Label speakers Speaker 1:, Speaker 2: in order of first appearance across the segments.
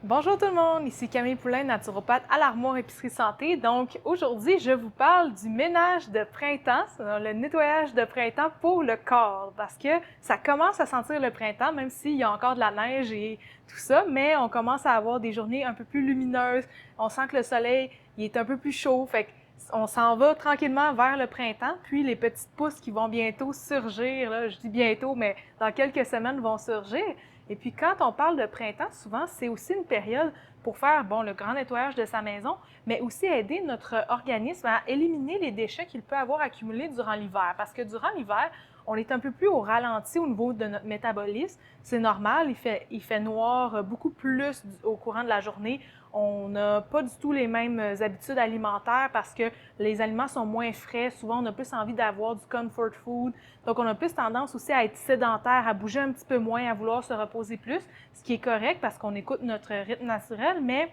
Speaker 1: Bonjour tout le monde, ici Camille Poulain, naturopathe à l'Armoire Épicerie Santé. Donc aujourd'hui, je vous parle du ménage de printemps, le nettoyage de printemps pour le corps, parce que ça commence à sentir le printemps, même s'il y a encore de la neige et tout ça, mais on commence à avoir des journées un peu plus lumineuses. On sent que le soleil il est un peu plus chaud, fait on s'en va tranquillement vers le printemps, puis les petites pousses qui vont bientôt surgir, là, je dis bientôt, mais dans quelques semaines vont surgir. Et puis quand on parle de printemps, souvent c'est aussi une période pour faire le grand nettoyage de sa maison, mais aussi aider notre organisme à éliminer les déchets qu'il peut avoir accumulés durant l'hiver. Parce que durant l'hiver, on est un peu plus au ralenti au niveau de notre métabolisme. C'est normal, il fait noir beaucoup plus au courant de la journée. On n'a pas du tout les mêmes habitudes alimentaires parce que les aliments sont moins frais. Souvent, on a plus envie d'avoir du comfort food. Donc, on a plus tendance aussi à être sédentaire, à bouger un petit peu moins, à vouloir se reposer plus, ce qui est correct parce qu'on écoute notre rythme naturel, mais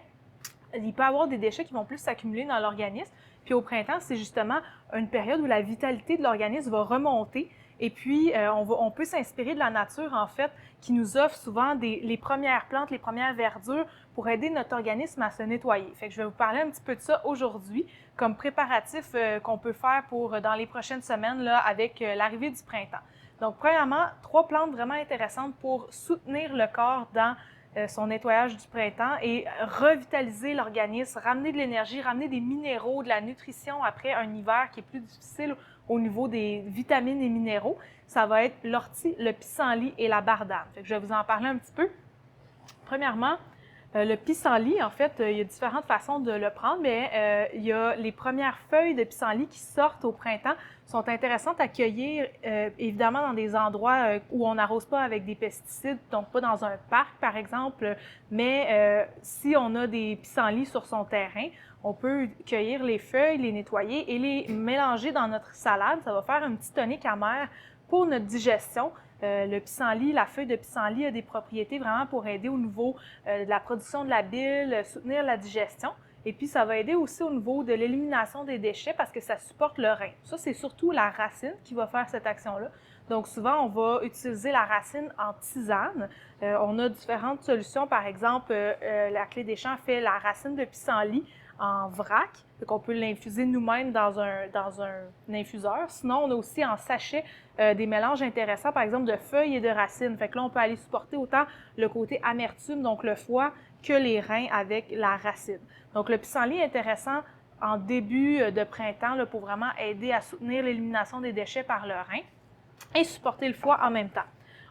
Speaker 1: il peut y avoir des déchets qui vont plus s'accumuler dans l'organisme. Puis au printemps, c'est justement une période où la vitalité de l'organisme va remonter. Et puis, on peut s'inspirer de la nature, en fait, qui nous offre souvent les premières plantes, les premières verdures pour aider notre organisme à se nettoyer. Fait que je vais vous parler un petit peu de ça aujourd'hui, comme préparatif qu'on peut faire pour dans les prochaines semaines là, avec l'arrivée du printemps. Donc, premièrement, 3 plantes vraiment intéressantes pour soutenir le corps dans son nettoyage du printemps et revitaliser l'organisme, ramener de l'énergie, ramener des minéraux, de la nutrition après un hiver qui est plus difficile au niveau des vitamines et minéraux. Ça va être l'ortie, le pissenlit et la bardane. Fait que je vais vous en parler un petit peu. Premièrement, le pissenlit, en fait, il y a différentes façons de le prendre, mais il y a les premières feuilles de pissenlit qui sortent au printemps, sont intéressantes à cueillir, évidemment, dans des endroits où on n'arrose pas avec des pesticides, donc pas dans un parc, par exemple, mais si on a des pissenlits sur son terrain, on peut cueillir les feuilles, les nettoyer et les mélanger dans notre salade. Ça va faire un petit tonique amer pour notre digestion. Le pissenlit, la feuille de pissenlit a des propriétés vraiment pour aider au niveau de la production de la bile, soutenir la digestion. Et puis, ça va aider aussi au niveau de l'élimination des déchets parce que ça supporte le rein. Ça, c'est surtout la racine qui va faire cette action-là. Donc, souvent, on va utiliser la racine en tisane. On a différentes solutions. Par exemple, la Clé des Champs fait la racine de pissenlit en vrac, donc on peut l'infuser nous-mêmes dans un infuseur. Sinon, on a aussi en sachet des mélanges intéressants, par exemple de feuilles et de racines. Fait que là, on peut aller supporter autant le côté amertume, donc le foie, que les reins avec la racine. Donc le pissenlit est intéressant en début de printemps là, pour vraiment aider à soutenir l'élimination des déchets par le rein et supporter le foie en même temps.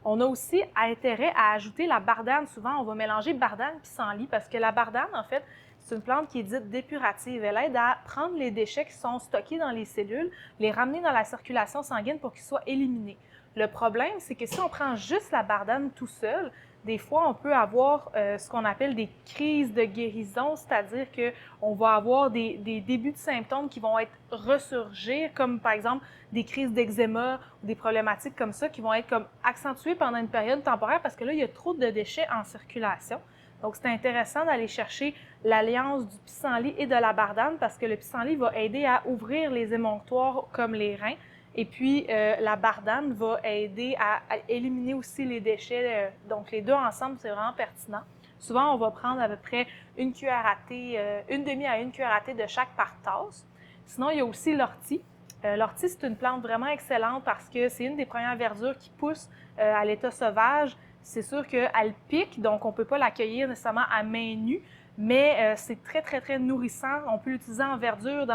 Speaker 1: On a aussi intérêt à ajouter la bardane. Souvent, on va mélanger bardane et pissenlit parce que la bardane, en fait, c'est une plante qui est dite dépurative. Elle aide à prendre les déchets qui sont stockés dans les cellules, les ramener dans la circulation sanguine pour qu'ils soient éliminés. Le problème, c'est que si on prend juste la bardane tout seul, des fois, on peut avoir ce qu'on appelle des crises de guérison, c'est-à-dire qu'on va avoir des débuts de symptômes qui vont être ressurgir, comme par exemple des crises d'eczéma ou des problématiques comme ça qui vont être comme accentuées pendant une période temporaire parce que là, il y a trop de déchets en circulation. Donc, c'est intéressant d'aller chercher l'alliance du pissenlit et de la bardane parce que le pissenlit va aider à ouvrir les émonctoires comme les reins. Et puis, la bardane va aider à éliminer aussi les déchets. Donc, les deux ensemble, c'est vraiment pertinent. Souvent, on va prendre à peu près une cuillère à thé, une demi à une cuillère à thé de chaque par tasse. Sinon, il y a aussi l'ortie. L'ortie, c'est une plante vraiment excellente parce que c'est une des premières verdures qui pousse à l'état sauvage. C'est sûr qu'elle pique, donc on ne peut pas l'accueillir nécessairement à main nue, mais c'est très, très, très nourrissant. On peut l'utiliser en verdure,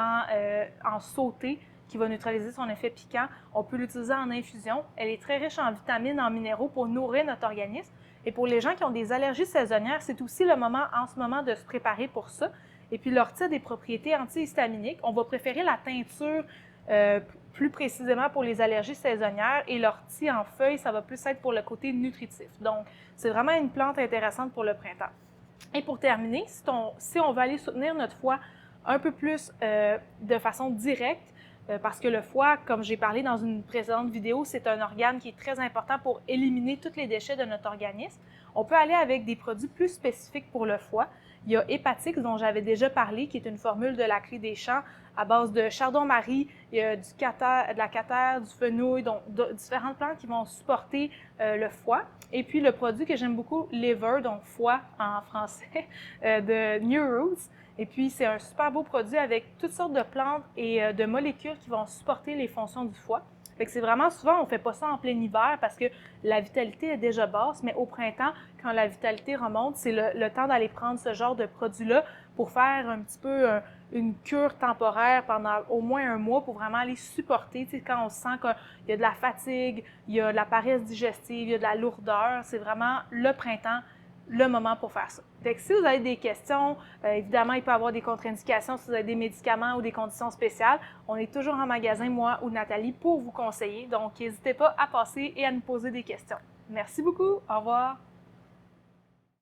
Speaker 1: en sauté, qui va neutraliser son effet piquant. On peut l'utiliser en infusion. Elle est très riche en vitamines, en minéraux pour nourrir notre organisme. Et pour les gens qui ont des allergies saisonnières, c'est aussi le moment en ce moment de se préparer pour ça. Et puis l'ortie a des propriétés antihistaminiques. On va préférer la teinture plus précisément pour les allergies saisonnières et l'ortie en feuilles, ça va plus être pour le côté nutritif. Donc, c'est vraiment une plante intéressante pour le printemps. Et pour terminer, si on veut aller soutenir notre foie un peu plus de façon directe, parce que le foie, comme j'ai parlé dans une précédente vidéo, c'est un organe qui est très important pour éliminer tous les déchets de notre organisme. On peut aller avec des produits plus spécifiques pour le foie. Il y a Hepatix, dont j'avais déjà parlé, qui est une formule de la clé des champs à base de chardon-marie, il y a de la catère, du fenouil, donc différentes plantes qui vont supporter le foie. Et puis le produit que j'aime beaucoup, liver, donc foie en français, de New Roots. Et puis c'est un super beau produit avec toutes sortes de plantes et de molécules qui vont supporter les fonctions du foie. Fait que c'est vraiment souvent, on ne fait pas ça en plein hiver parce que la vitalité est déjà basse, mais au printemps, quand la vitalité remonte, c'est le temps d'aller prendre ce genre de produit-là pour faire un petit peu une cure temporaire pendant au moins un mois pour vraiment aller supporter. Tu sais, quand on sent qu'il y a de la fatigue, il y a de la paresse digestive, il y a de la lourdeur, c'est vraiment le printemps, le moment pour faire ça. Fait que si vous avez des questions, évidemment, il peut y avoir des contre-indications si vous avez des médicaments ou des conditions spéciales. On est toujours en magasin, moi ou Nathalie, pour vous conseiller. Donc, n'hésitez pas à passer et à nous poser des questions. Merci beaucoup. Au revoir.